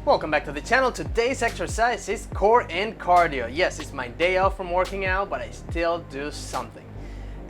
Welcome back to the channel. Today's exercise is core and cardio. Yes, it's my day off from working out, but I still do something.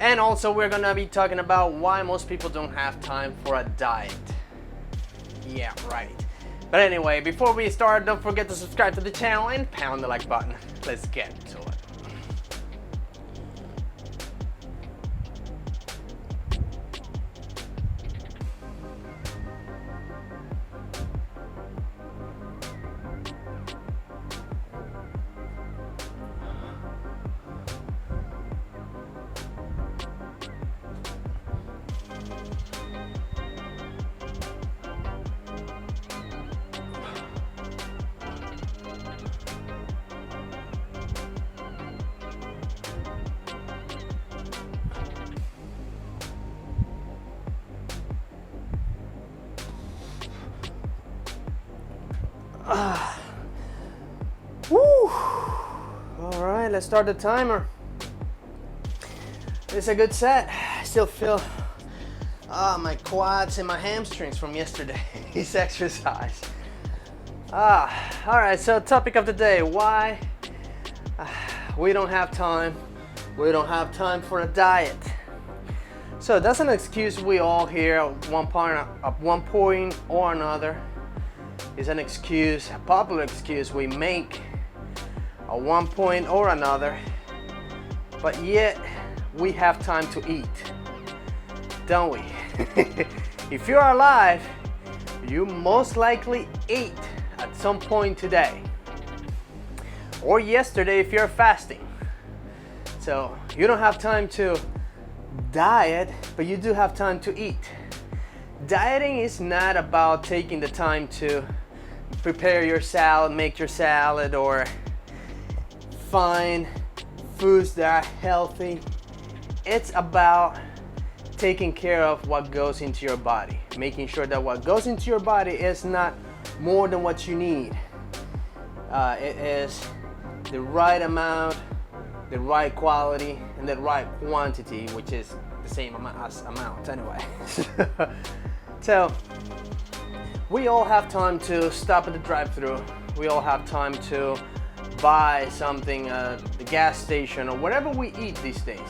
And also we're gonna be talking about why most people don't have time for a diet. Yeah, right. But anyway, before we start, don't forget to subscribe to the channel and pound the like button. Let's get to it. Woo! All right, let's start the timer. It's a good set. I still feel my quads and my hamstrings from yesterday's exercise. All right, so topic of the day, why we don't have time. We don't have time for a diet. So that's an excuse we all hear at one point or another. Is an excuse, a popular excuse we make at one point or another, but yet we have time to eat, don't we? If you're alive, you most likely ate at some point today or yesterday if you're fasting. So you don't have time to diet, but you do have time to eat. Dieting is not about taking the time to prepare your salad, make your salad, or find foods that are healthy. It's about taking care of what goes into your body, making sure that what goes into your body is not more than what you need. It is the right amount, the right quality, and the right quantity, which is the same amount anyway. So we all have time to stop at the drive-thru. We all have time to buy something at the gas station or whatever we eat these days.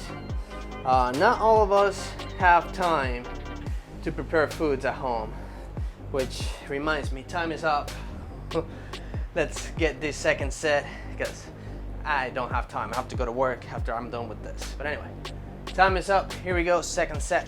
Not all of us have time to prepare foods at home, which reminds me, time is up. Let's get this second set because I don't have time. I have to go to work after I'm done with this. But anyway, time is up. Here we go, second set.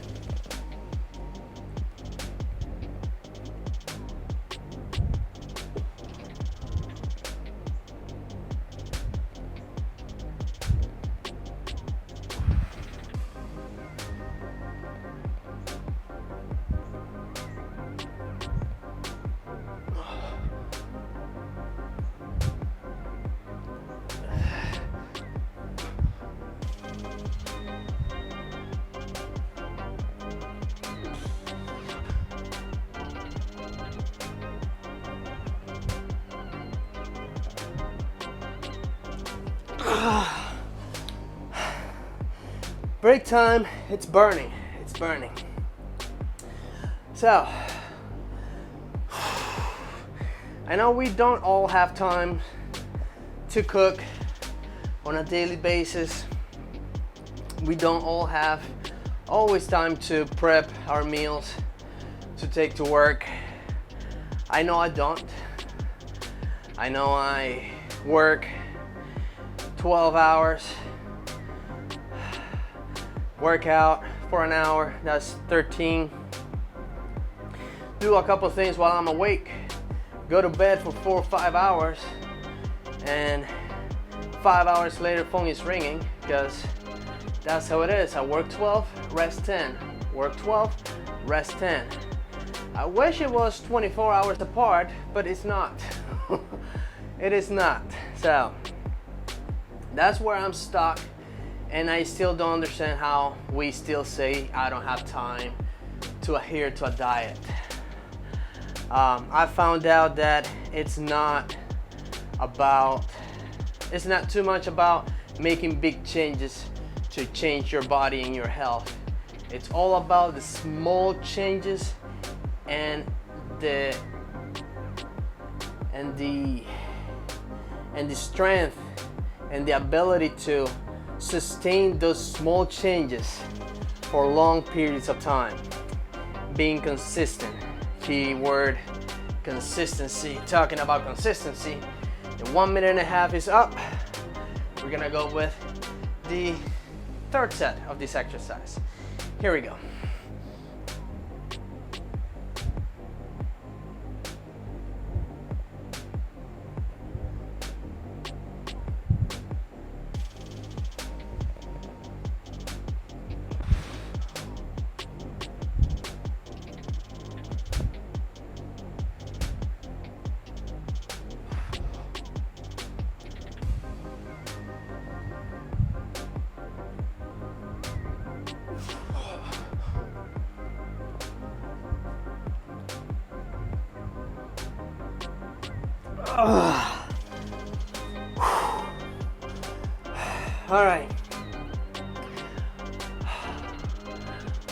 Break time, it's burning. So, I know we don't all have time to cook on a daily basis. We don't all have always time to prep our meals to take to work. I know I don't. I know I work 12 hours, work out for an hour, that's 13. Do a couple things while I'm awake, go to bed for 4 or 5 hours, and 5 hours later phone is ringing because that's how it is. I work 12, rest 10, work 12, rest 10. I wish it was 24 hours apart, but it's not. It is not. So that's where I'm stuck, and I still don't understand how we still say I don't have time to adhere to a diet. I found out that it's not too much about making big changes to change your body and your health. It's all about the small changes and and the strength and the ability to sustain those small changes for long periods of time. Being consistent, key word, consistency. Talking about consistency, the 1.5 minutes is up. We're gonna go with the third set of this exercise. Here we go. All right.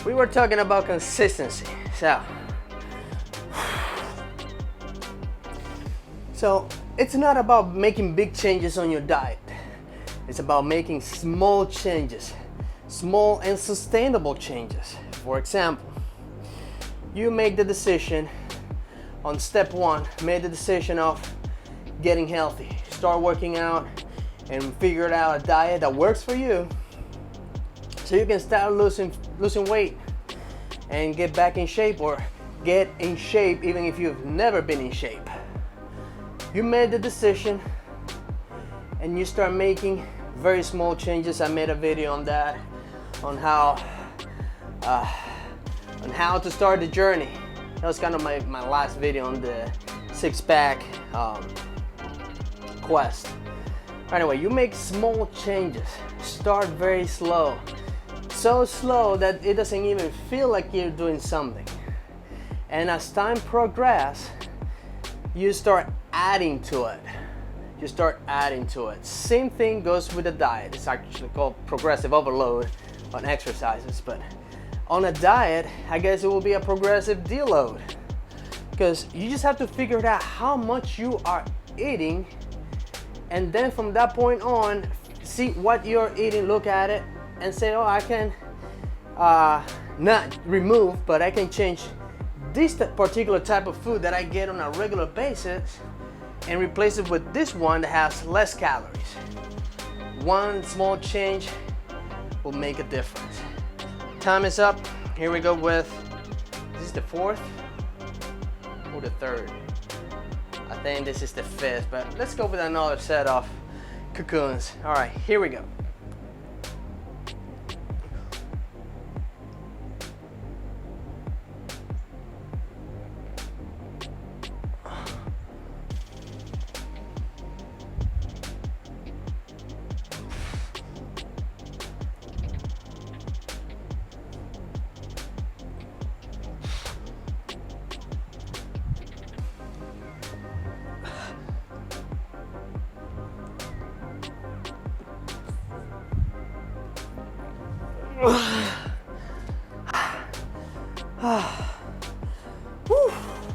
We were talking about consistency. So it's not about making big changes on your diet. It's about making small changes, small and sustainable changes. For example, you make the decision on step one, made the decision of getting healthy, start working out, and figure out a diet that works for you, so you can start losing weight and get back in shape, or get in shape even if you've never been in shape. You made the decision and you start making very small changes. I made a video on that, on how to start the journey. That was kind of my last video on the six-pack quest. Anyway, you make small changes. Start very slow. So slow that it doesn't even feel like you're doing something. And as time progresses, you start adding to it. You start adding to it. Same thing goes with the diet. It's actually called progressive overload on exercises, but on a diet, I guess it will be a progressive deload, because you just have to figure out how much you are eating, and then from that point on, see what you're eating, look at it, and say, oh, I can not remove, but I can change this particular type of food that I get on a regular basis and replace it with this one that has less calories. One small change will make a difference. Time is up. Here we go with, this is the fourth or the third? I think this is the fifth, but let's go with another set of cocoons. All right, here we go.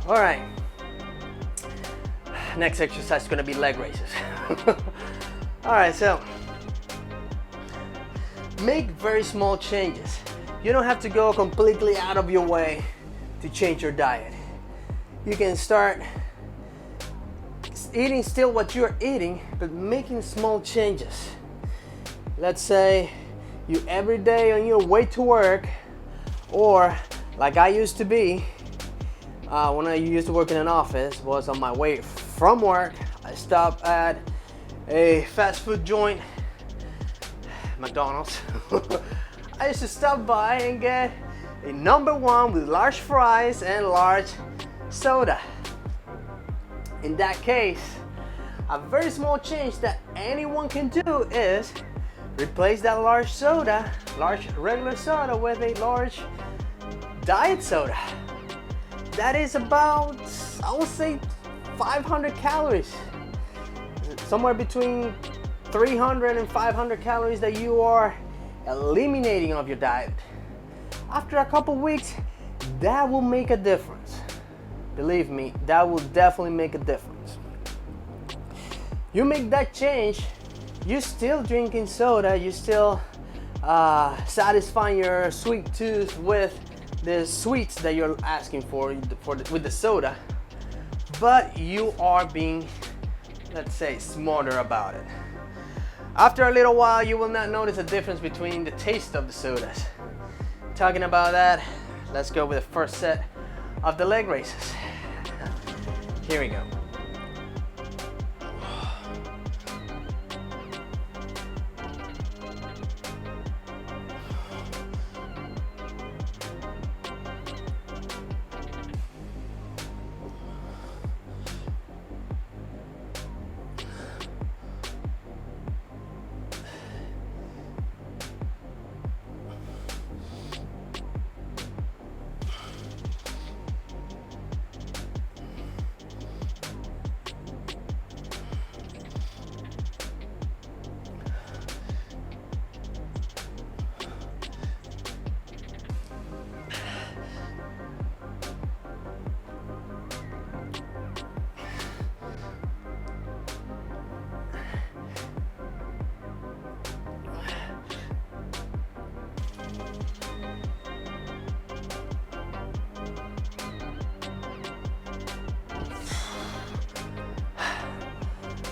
All right, next exercise is going to be leg raises. All right, so make very small changes. You don't have to go completely out of your way to change your diet. You can start eating still what you're eating, but making small changes. Let's say you every day on your way to work, or like I used to be when I used to work in an office, was on my way from work, I stopped at a fast food joint, McDonald's. I used to stop by and get a #1 with large fries and large soda. In that case, a very small change that anyone can do is replace that large soda, large regular soda, with a large diet soda. That is about, I would say, 500 calories. Somewhere between 300 and 500 calories that you are eliminating of your diet. After a couple weeks, that will make a difference. Believe me, that will definitely make a difference. You make that change, you still drinking soda, you still satisfying your sweet tooth with the sweets that you're asking for with the soda, but you are being, let's say, smarter about it. After a little while, you will not notice a difference between the taste of the sodas. Talking about that, let's go with the first set of the leg raises. Here we go.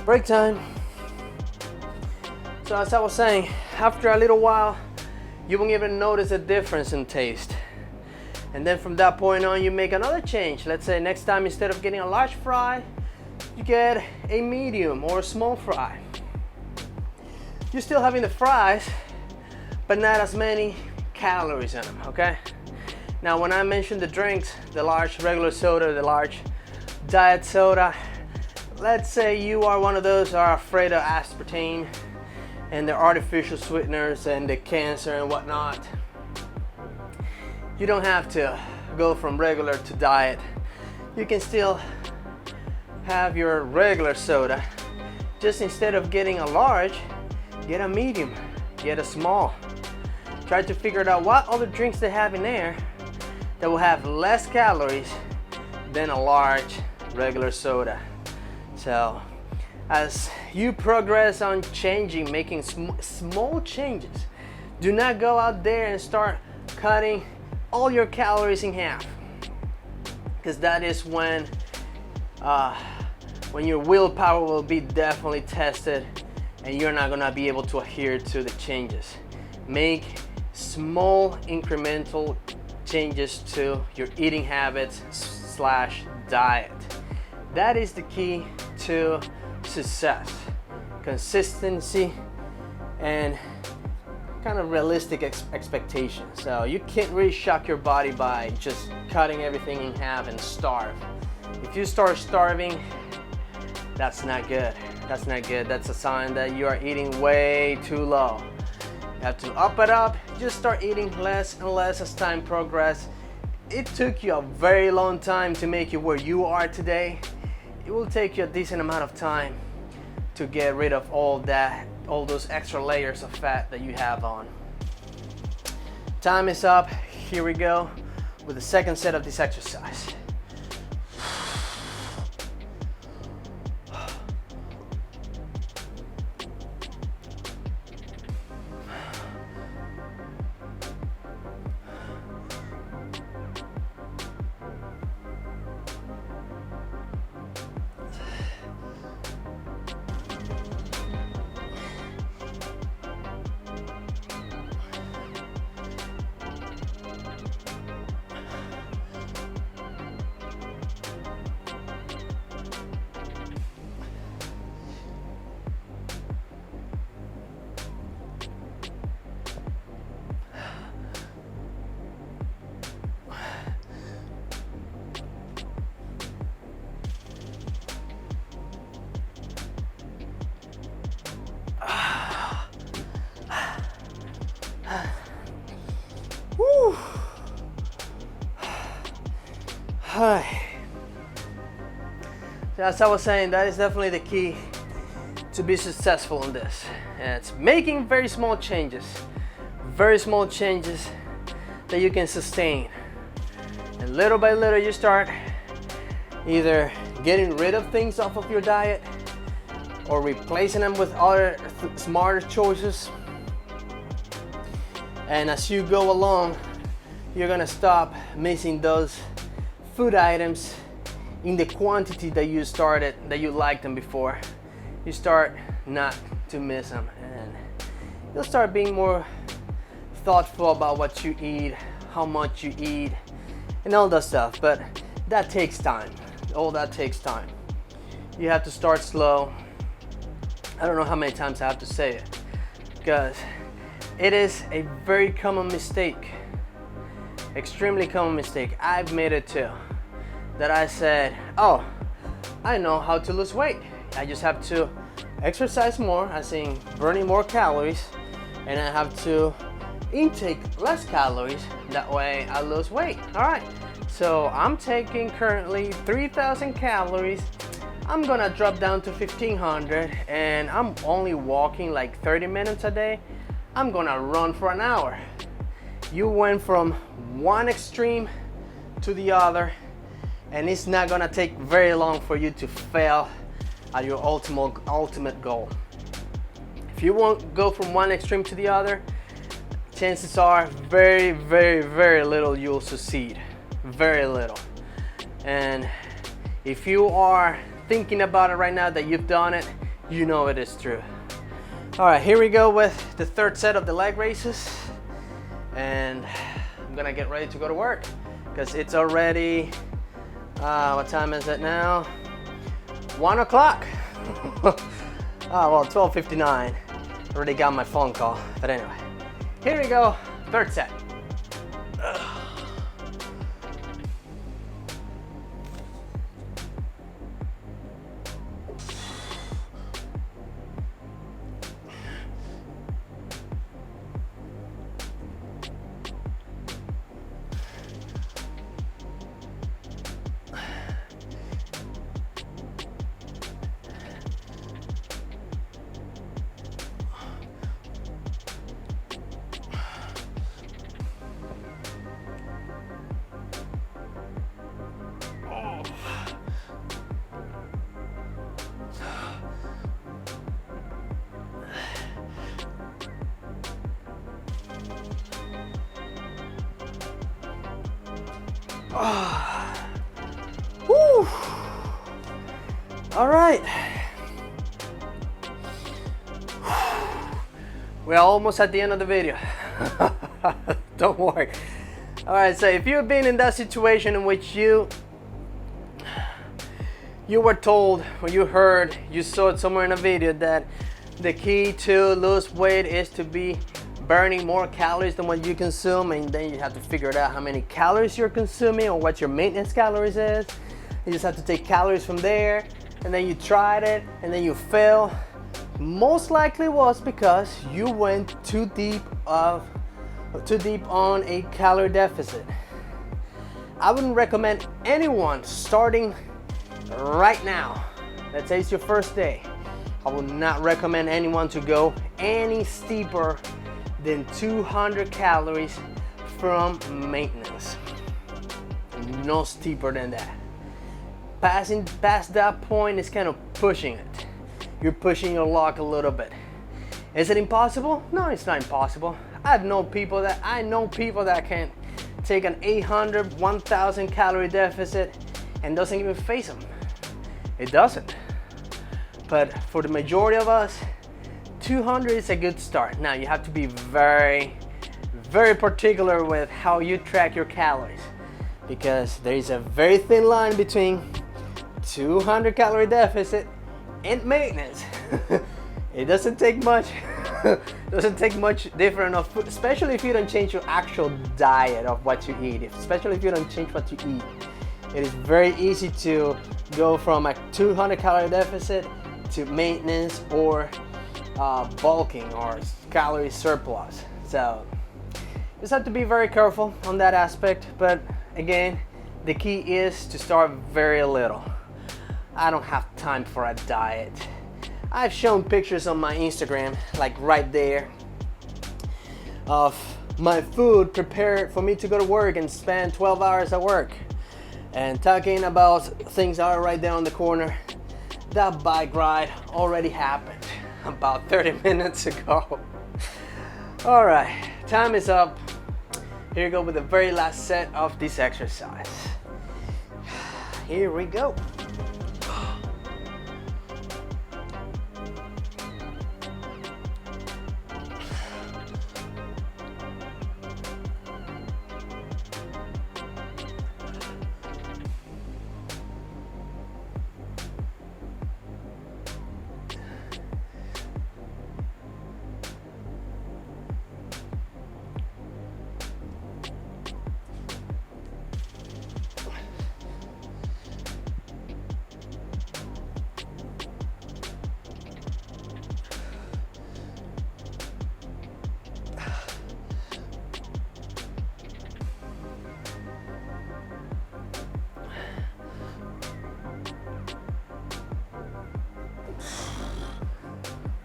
Break time. So as I was saying, after a little while, you won't even notice a difference in taste. And then from that point on, you make another change. Let's say next time, instead of getting a large fry, you get a medium or a small fry. You're still having the fries, but not as many calories in them, okay? Now, when I mentioned the drinks, the large regular soda, the large diet soda, let's say you are one of those who are afraid of aspartame and the artificial sweeteners and the cancer and whatnot. You don't have to go from regular to diet. You can still have your regular soda. Just instead of getting a large, get a medium, get a small. Try to figure out what other drinks they have in there that will have less calories than a large regular soda. So as you progress on changing, making small changes, do not go out there and start cutting all your calories in half, because that is when your willpower will be definitely tested and you're not gonna be able to adhere to the changes. Make small incremental changes to your eating habits / diet. That is the key to success. Consistency and kind of realistic expectations. So you can't really shock your body by just cutting everything in half and starve. If you start starving, that's not good. That's not good. That's a sign that you are eating way too low. You have to up it up. Just start eating less and less as time progresses. It took you a very long time to make you where you are today. It will take you a decent amount of time to get rid of all those extra layers of fat that you have on. Time is up. Here we go with the second set of this exercise. Woo. Hi. So as I was saying, that is definitely the key to be successful in this. And it's making very small changes that you can sustain. And little by little you start either getting rid of things off of your diet or replacing them with other smarter choices. And as you go along, you're gonna stop missing those food items in the quantity that you liked them before. You start not to miss them, and you'll start being more thoughtful about what you eat, how much you eat, and all that stuff. But that takes time. All that takes time. You have to start slow. I don't know how many times I have to say it, because it is a very common mistake, extremely common mistake. I've made it too, that I said, oh, I know how to lose weight. I just have to exercise more, as in burning more calories, and I have to intake less calories, that way I lose weight. All right, so I'm taking currently 3,000 calories. I'm gonna drop down to 1,500, and I'm only walking like 30 minutes a day. I'm gonna run for an hour. You went from one extreme to the other, and it's not gonna take very long for you to fail at your ultimate goal. If you won't go from one extreme to the other, chances are very, very, very little you'll succeed. Very little. And if you are thinking about it right now that you've done it, you know it is true. All right, here we go with the third set of the leg raises, and I'm gonna get ready to go to work because it's already what time is it now? 1 o'clock. Well, 12:59. Already got my phone call, but anyway, here we go. Third set. Woo. All right. We're almost at the end of the video. Don't worry. All right, so if you've been in that situation in which you were told, or you heard, you saw it somewhere in a video, that the key to lose weight is to be burning more calories than what you consume, and then you have to figure it out how many calories you're consuming or what your maintenance calories is. You just have to take calories from there, and then you tried it and then you fail. Most likely was because you went too deep on a calorie deficit. I wouldn't recommend anyone starting right now. Let's say it's your first day. I would not recommend anyone to go any steeper than 200 calories from maintenance. No steeper than that. Passing past that point is kind of pushing it. You're pushing your luck a little bit. Is it impossible? No, it's not impossible. I know people that can take an 800, 1,000 calorie deficit and doesn't even face them. It doesn't. But for the majority of us, 200 is a good start. Now you have to be very, very particular with how you track your calories, because there is a very thin line between 200 calorie deficit and maintenance. It doesn't take much. Doesn't take much different of food, especially if you don't change your actual diet of what you eat. Especially if you don't change what you eat, it is very easy to go from a 200 calorie deficit to maintenance or bulking or calorie surplus. So just have to be very careful on that aspect. But again, the key is to start very little. I don't have time for a diet. I've shown pictures on my Instagram, like right there, of my food prepared for me to go to work and spend 12 hours at work, and talking about things that are right there on the corner. that bike ride already happened about 30 minutes ago. All right, time is up. Here we go with the very last set of this exercise. Here we go.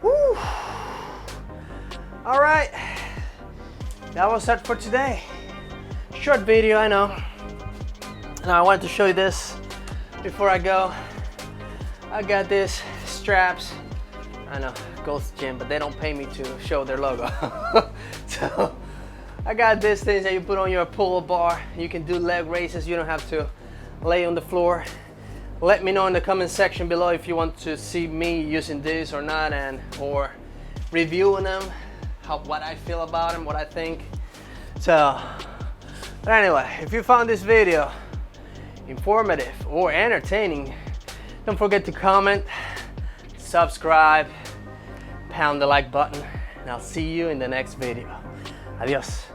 Woo. All right, that was it for today. Short video, I know. Now I wanted to show you this before I go. I got these straps. I know, Ghost Gym, but they don't pay me to show their logo. So I got these things that you put on your pull bar. You can do leg raises. You don't have to lay on the floor. Let me know in the comment section below if you want to see me using this or not, and or reviewing them, what I feel about them, what I think. So, but anyway, if you found this video informative or entertaining, don't forget to comment, subscribe, pound the like button, and I'll see you in the next video. Adios.